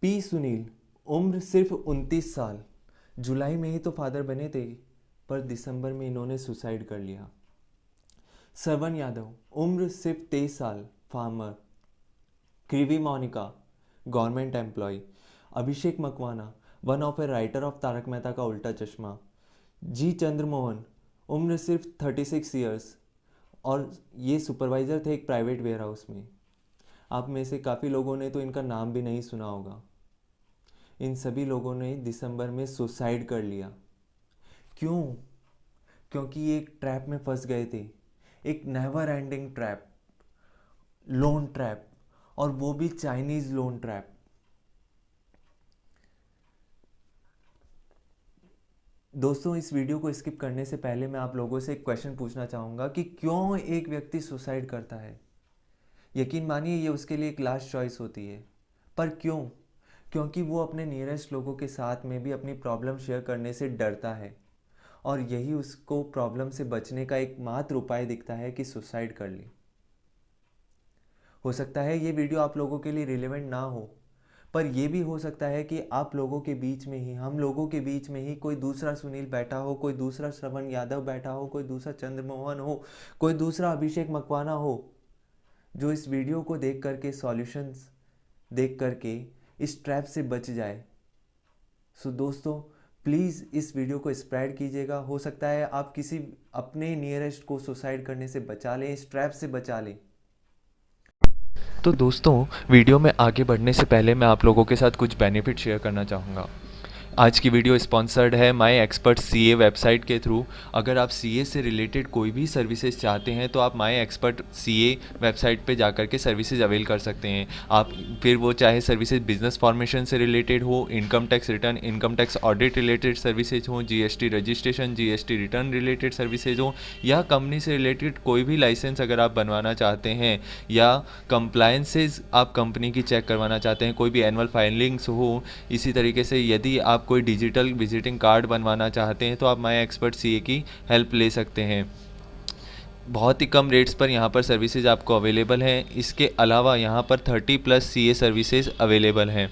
P Sunil, उम्र सिर्फ 29 साल। जुलाई में ही तो फादर बने थे, पर दिसंबर में इन्होंने सुसाइड कर लिया। श्रवण यादव, उम्र सिर्फ 23 साल, फार्मर। क्रीवी Monika, government employ. Abhishek Makwana, one of a writer of Taarak Mehta ka Ooltah चश्मा। जी चंद्रमोहन, उम्र सिर्फ 36 ईयर्स, और ये सुपरवाइज़र थे एक प्राइवेट वेयर हाउस में। आप में से काफ़ी लोगों ने तो इनका नाम भी नहीं सुना होगा। इन सभी लोगों ने दिसंबर में सुसाइड कर लिया। क्यों? क्योंकि ये एक ट्रैप में फंस गए थे, एक never ending trap, loan trap, और वो भी चाइनीज लोन ट्रैप। दोस्तों, इस वीडियो को स्किप करने से पहले मैं आप लोगों से एक क्वेश्चन पूछना चाहूँगा कि क्यों एक व्यक्ति सुसाइड करता है। यकीन मानिए ये उसके लिए एक लास्ट चॉइस होती है, पर क्यों? क्योंकि वो अपने नियरेस्ट लोगों के साथ में भी अपनी प्रॉब्लम शेयर करने से डरता है, और यही उसको प्रॉब्लम से बचने का एकमात्र उपाय दिखता है कि सुसाइड कर ले। हो सकता है ये वीडियो आप लोगों के लिए रिलेवेंट ना हो, पर यह भी हो सकता है कि आप लोगों के बीच में ही, हम लोगों के बीच में ही कोई दूसरा सुनील बैठा हो, कोई दूसरा श्रवण यादव बैठा हो, कोई दूसरा चंद्रमोहन हो, कोई दूसरा अभिषेक मकवाना हो, जो इस वीडियो को देख करके सॉल्यूशंस देख करके इस ट्रैप से बच जाए। सो दोस्तों, प्लीज़ इस वीडियो को स्प्रेड कीजिएगा। हो सकता है आप किसी अपने नियरेस्ट को सुसाइड करने से बचा लें, इस ट्रैप से बचा लें। तो दोस्तों, वीडियो में आगे बढ़ने से पहले मैं आप लोगों के साथ कुछ बेनिफिट शेयर करना चाहूँगा। आज की वीडियो स्पॉन्सर्ड है माई एक्सपर्ट सीए वेबसाइट के थ्रू। अगर आप सीए से रिलेटेड कोई भी सर्विसेज चाहते हैं तो आप माई एक्सपर्ट सीए वेबसाइट पे जाकर के सर्विसेज अवेल कर सकते हैं। आप फिर वो चाहे सर्विसेज बिजनेस फॉर्मेशन से रिलेटेड हो, income tax return, income tax audit related services हो, GST registration, GST return related services हो, या कंपनी से रिलेटेड कोई भी लाइसेंस अगर आप बनवाना चाहते हैं, या कंप्लायंसेज आप कंपनी की चेक करवाना चाहते हैं, कोई भी एनुअल फाइलिंग्स हो। इसी तरीके से यदि आप कोई डिजिटल विजिटिंग कार्ड बनवाना चाहते हैं तो आप माई एक्सपर्ट सीए की हेल्प ले सकते हैं। बहुत ही कम रेट्स पर यहाँ पर सर्विसेज आपको अवेलेबल हैं। इसके अलावा यहाँ पर 30+ सीए सर्विसेज अवेलेबल हैं।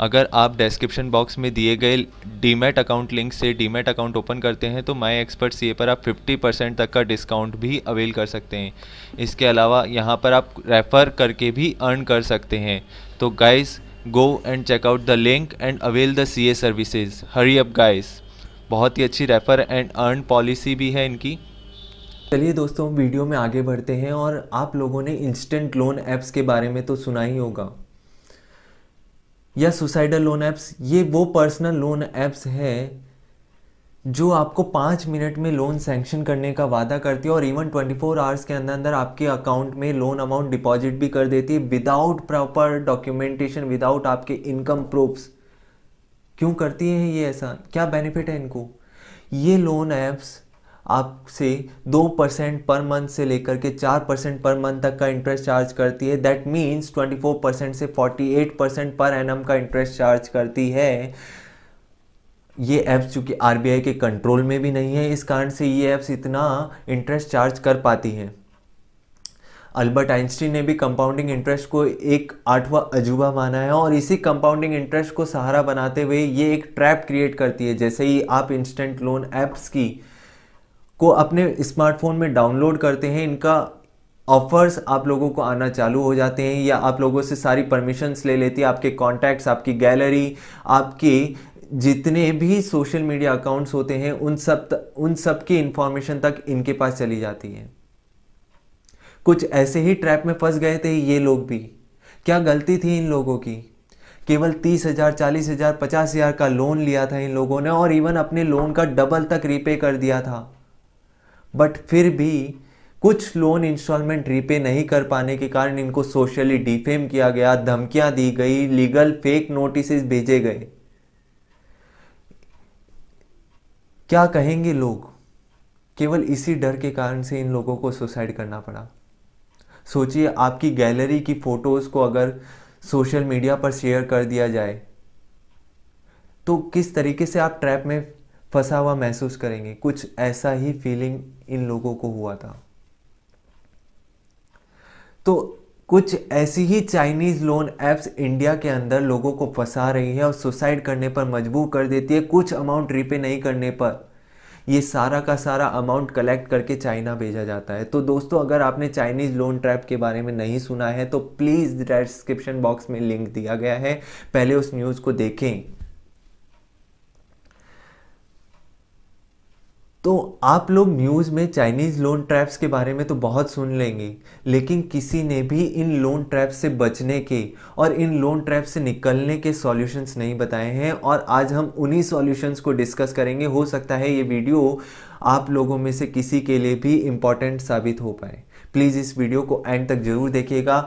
अगर आप डिस्क्रिप्शन बॉक्स में दिए गए डीमैट अकाउंट लिंक से डीमैट अकाउंट ओपन करते हैं तो माई एक्सपर्ट सीए पर आप 50% तक का डिस्काउंट भी अवेल कर सकते हैं। इसके अलावा यहाँ पर आप रेफ़र करके भी अर्न कर सकते हैं। तो guys, go and check out the link and avail the CA services. Hurry up guys. बहुत ही अच्छी रेफर एंड अर्न पॉलिसी भी है इनकी। चलिए दोस्तों, वीडियो में आगे बढ़ते हैं। और आप लोगों ने इंस्टेंट लोन ऐप्स के बारे में तो सुना ही होगा, या सुसाइडल लोन ऐप्स। ये वो पर्सनल लोन ऐप्स हैं जो आपको 5 मिनट में लोन सैंक्शन करने का वादा करती है, और इवन 24 आवर्स के अंदर अंदर आपके अकाउंट में लोन अमाउंट डिपॉजिट भी कर देती है, विदाउट प्रॉपर डॉक्यूमेंटेशन, विदाउट आपके इनकम प्रूफ्स। क्यों करती है ये ऐसा? क्या बेनिफिट है इनको? ये लोन ऐप्स आपसे 2% पर मंथ से लेकर के 4% पर मंथ तक का इंटरेस्ट चार्ज करती है। दैट मीन्स 24% से 48% पर एनम का इंटरेस्ट चार्ज करती है। ये ऐप्स चूँकि आरबीआई के कंट्रोल में भी नहीं है, इस कारण से ये ऐप्स इतना इंटरेस्ट चार्ज कर पाती हैं। अल्बर्ट आइंस्टीन ने भी कंपाउंडिंग इंटरेस्ट को एक 8वां अजूबा माना है, और इसी कंपाउंडिंग इंटरेस्ट को सहारा बनाते हुए ये एक ट्रैप क्रिएट करती है। जैसे ही आप इंस्टेंट लोन ऐप्स को अपने स्मार्टफोन में डाउनलोड करते हैं, इनका ऑफर्स आप लोगों को आना चालू हो जाते हैं, या आप लोगों से सारी परमिशंस ले लेती है। आपके कॉन्टैक्ट्स, आपकी गैलरी, आपके जितने भी सोशल मीडिया अकाउंट्स होते हैं, उन सब की इंफॉर्मेशन तक इनके पास चली जाती है। कुछ ऐसे ही ट्रैप में फंस गए थे ये लोग भी। क्या गलती थी इन लोगों की? केवल 30,000, 40,000, 50,000 का लोन लिया था इन लोगों ने, और इवन अपने लोन का डबल तक रीपे कर दिया था। बट फिर भी कुछ लोन इंस्टॉलमेंट रीपे नहीं कर पाने के कारण इनको सोशली डिफेम किया गया, धमकियां दी गई, लीगल फेक नोटिस भेजे गए। क्या कहेंगे लोग? केवल इसी डर के कारण से इन लोगों को सुसाइड करना पड़ा। सोचिए, आपकी गैलरी की फोटोज़ को अगर सोशल मीडिया पर शेयर कर दिया जाए तो किस तरीके से आप ट्रैप में फंसा हुआ महसूस करेंगे। कुछ ऐसा ही फीलिंग इन लोगों को हुआ था। तो कुछ ऐसी ही चाइनीज लोन एप्स इंडिया के अंदर लोगों को फंसा रही है और सुसाइड करने पर मजबूर कर देती है कुछ अमाउंट रीपे नहीं करने पर। ये सारा का सारा अमाउंट कलेक्ट करके चाइना भेजा जाता है। तो दोस्तों, अगर आपने चाइनीज लोन ट्रैप के बारे में नहीं सुना है तो प्लीज़ डिस्क्रिप्शन बॉक्स में लिंक दिया गया है, पहले उस न्यूज़ को देखें। तो आप लोग न्यूज़ में चाइनीज़ लोन ट्रैप्स के बारे में तो बहुत सुन लेंगे, लेकिन किसी ने भी इन लोन ट्रैप्स से बचने के और इन लोन ट्रैप से निकलने के सॉल्यूशंस नहीं बताए हैं, और आज हम उन्हीं सॉल्यूशंस को डिस्कस करेंगे। हो सकता है ये वीडियो आप लोगों में से किसी के लिए भी इम्पॉर्टेंट साबित हो पाए। प्लीज़ इस वीडियो को एंड तक ज़रूर देखिएगा।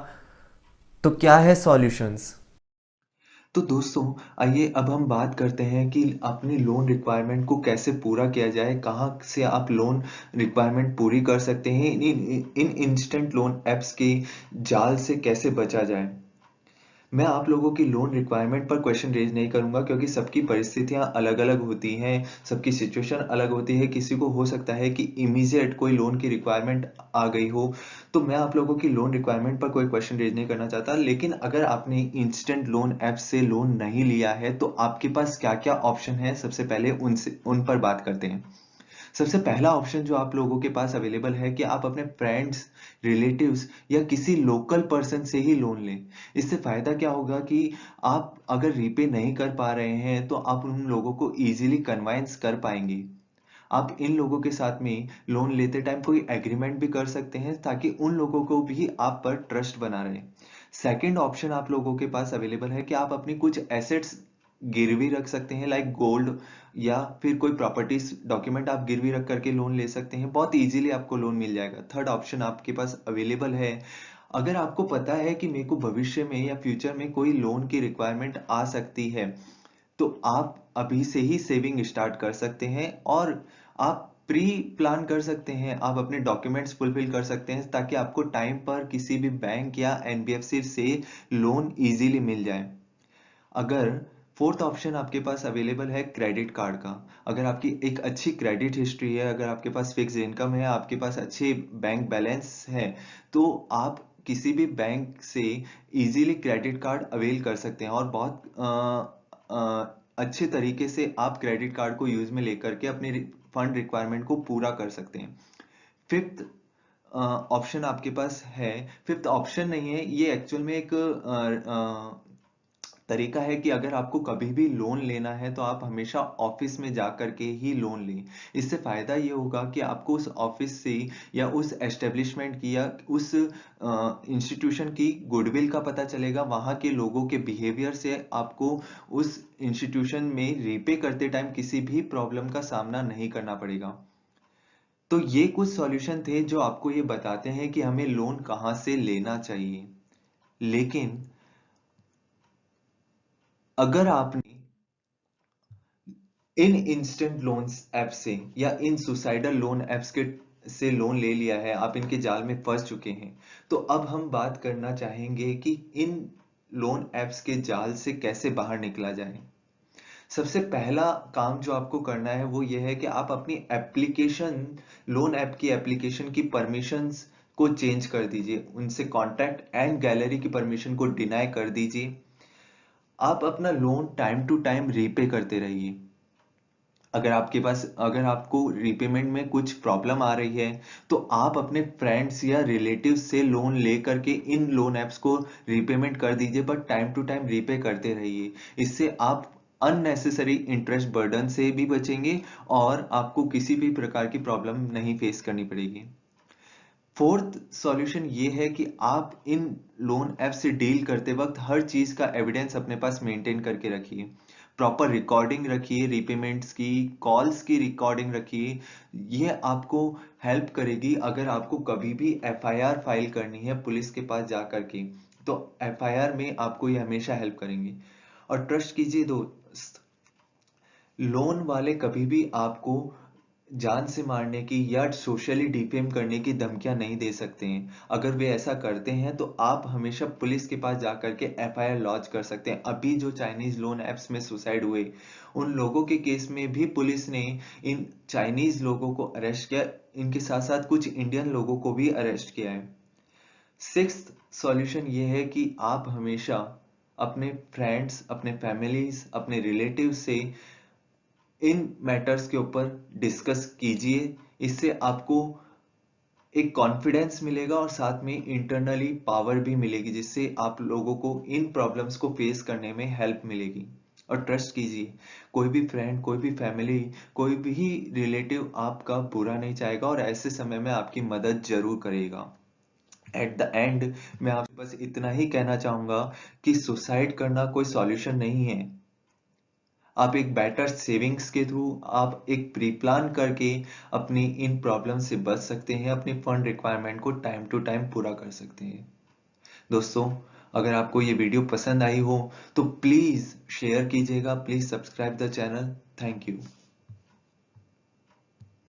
तो क्या है सॉल्यूशंस? तो दोस्तों, आइए अब हम बात करते हैं कि अपनी लोन रिक्वायरमेंट को कैसे पूरा किया जाए, कहाँ से आप लोन रिक्वायरमेंट पूरी कर सकते हैं, इन इंस्टेंट लोन ऐप्स के जाल से कैसे बचा जाए। मैं आप लोगों की लोन रिक्वायरमेंट पर क्वेश्चन रेज नहीं करूंगा, क्योंकि सबकी परिस्थितियां अलग अलग होती हैं, सबकी सिचुएशन अलग होती है। किसी को हो सकता है कि इमीडिएट कोई लोन की रिक्वायरमेंट आ गई हो, तो मैं आप लोगों की लोन रिक्वायरमेंट पर कोई क्वेश्चन रेज नहीं करना चाहता। लेकिन अगर आपने इंस्टेंट लोन ऐप से लोन नहीं लिया है तो आपके पास क्या क्या ऑप्शन है, सबसे पहले उन पर बात करते हैं। सबसे पहला ऑप्शन जो आप लोगों के पास अवेलेबल है कि आप अपने फ्रेंड्स, रिलेटिव्स या किसी लोकल पर्सन से ही लोन लें। इससे फायदा क्या होगा कि आप अगर रीपे नहीं कर पा रहे हैं तो आप उन लोगों को इजीली कन्वाइंस कर पाएंगे। आप इन लोगों के साथ में लोन लेते टाइम कोई एग्रीमेंट भी कर सकते हैं, ताकि उन लोगों को भी आप पर ट्रस्ट बना रहे। सेकंड ऑप्शन आप लोगों के पास अवेलेबल है कि आप अपनी कुछ एसेट्स गिरवी रख सकते हैं, लाइक गोल्ड या फिर कोई प्रॉपर्टीज डॉक्यूमेंट आप गिरवी रख करके लोन ले सकते हैं। बहुत इजीली आपको लोन मिल जाएगा। थर्ड ऑप्शन आपके पास अवेलेबल है, अगर आपको पता है कि मेरे को भविष्य में या फ्यूचर में कोई लोन की रिक्वायरमेंट आ सकती है, तो आप अभी से ही सेविंग स्टार्ट कर सकते हैं और आप प्री प्लान कर सकते हैं। आप अपने डॉक्यूमेंट्स फुलफिल कर सकते हैं ताकि आपको टाइम पर किसी भी बैंक या एनबीएफसी से लोन इजीली मिल जाए। अगर फोर्थ ऑप्शन आपके पास अवेलेबल है क्रेडिट कार्ड का। अगर आपकी एक अच्छी क्रेडिट हिस्ट्री है, अगर आपके पास फिक्स इनकम है, आपके पास अच्छे बैंक बैलेंस है, तो आप किसी भी बैंक से इजीली क्रेडिट कार्ड अवेल कर सकते हैं और बहुत अच्छे तरीके से आप क्रेडिट कार्ड को यूज में लेकर के अपनी फंड रिक्वायरमेंट को पूरा कर सकते हैं। फिफ्थ ऑप्शन आपके पास है, फिफ्थ ऑप्शन नहीं है ये, एक्चुअल में एक तरीका है कि अगर आपको कभी भी लोन लेना है तो आप हमेशा ऑफिस में जा करके ही लोन लें। इससे फायदा ये होगा कि आपको उस ऑफिस से या उस एस्टेब्लिशमेंट की या उस इंस्टीट्यूशन की गुडविल का पता चलेगा, वहां के लोगों के बिहेवियर से आपको उस इंस्टीट्यूशन में रीपे करते टाइम किसी भी प्रॉब्लम का सामना नहीं करना पड़ेगा। तो ये कुछ सॉल्यूशन थे जो आपको ये बताते हैं कि हमें लोन कहाँ से लेना चाहिए। लेकिन अगर आपने इन इंस्टेंट लोन्स ऐप से या इन सुसाइडल लोन ऐप्स के से लोन ले लिया है, आप इनके जाल में फंस चुके हैं, तो अब हम बात करना चाहेंगे कि इन लोन ऐप्स के जाल से कैसे बाहर निकला जाए। सबसे पहला काम जो आपको करना है वो ये है कि आप अपनी एप्लीकेशन, लोन ऐप की एप्लीकेशन की परमिशंस को चेंज कर दीजिए, उनसे कॉन्टैक्ट एंड गैलरी की परमिशन को डिनाई कर दीजिए। आप अपना loan time to time repay करते रहिए। अगर आपको रीपेमेंट में कुछ प्रॉब्लम आ रही है तो आप अपने फ्रेंड्स या रिलेटिव्स से लोन ले करके इन लोन एप्स को रीपेमेंट कर दीजिए, but time to time repay करते रहिए। इससे आप अननेसेसरी इंटरेस्ट बर्डन से भी बचेंगे और आपको किसी भी प्रकार की प्रॉब्लम नहीं फेस करनी पड़ेगी। फोर्थ सॉल्यूशन ये है कि आप इन लोन ऐप से डील करते वक्त हर चीज का एविडेंस अपने पास मेंटेन करके रखिए। प्रॉपर रिकॉर्डिंग रखिए, रीपेमेंट्स की, कॉल्स की रिकॉर्डिंग रखिए। ये आपको हेल्प करेगी अगर आपको कभी भी एफआईआर फाइल करनी है पुलिस के पास जा करके, तो एफआईआर में आपको ये हमेशा हेल्प करेंगे। और ट्रस्ट कीजिए दोस्त, लोन वाले कभी भी आपको जान से मारने की या सोशली डिफेम करने की धमकियां नहीं दे सकते हैं। अगर वे ऐसा करते हैं तो आप हमेशा पुलिस के पास जाकर के एफआईआर लॉन्च कर सकते हैं। अभी जो चाइनीज लोन एप्स में सुसाइड हुए, उन लोगों के केस में भी पुलिस ने इन चाइनीज लोगों को अरेस्ट किया, इनके साथ साथ कुछ इंडियन लोगों को भी अरेस्ट किया है। सिक्स्थ सॉल्यूशन ये है कि आप हमेशा अपने फ्रेंड्स, अपने फैमिलीज, अपने रिलेटिव से इन मैटर्स के ऊपर डिस्कस कीजिए। इससे आपको एक कॉन्फिडेंस मिलेगा और साथ में इंटरनली पावर भी मिलेगी, जिससे आप लोगों को इन प्रॉब्लम्स को फेस करने में हेल्प मिलेगी। और ट्रस्ट कीजिए, कोई भी फ्रेंड, कोई भी फैमिली, कोई भी रिलेटिव आपका बुरा नहीं चाहेगा और ऐसे समय में आपकी मदद जरूर करेगा। एट द एंड मैं आपसे बस इतना ही कहना चाहूंगा कि सुसाइड करना कोई सॉल्यूशन नहीं है। आप एक बेटर सेविंग्स के थ्रू, आप एक प्री प्लान करके अपनी इन प्रॉब्लम से बच सकते हैं, अपनी फंड रिक्वायरमेंट को टाइम टू टाइम पूरा कर सकते हैं। दोस्तों, अगर आपको ये वीडियो पसंद आई हो तो प्लीज शेयर कीजिएगा, please subscribe the channel. Thank you.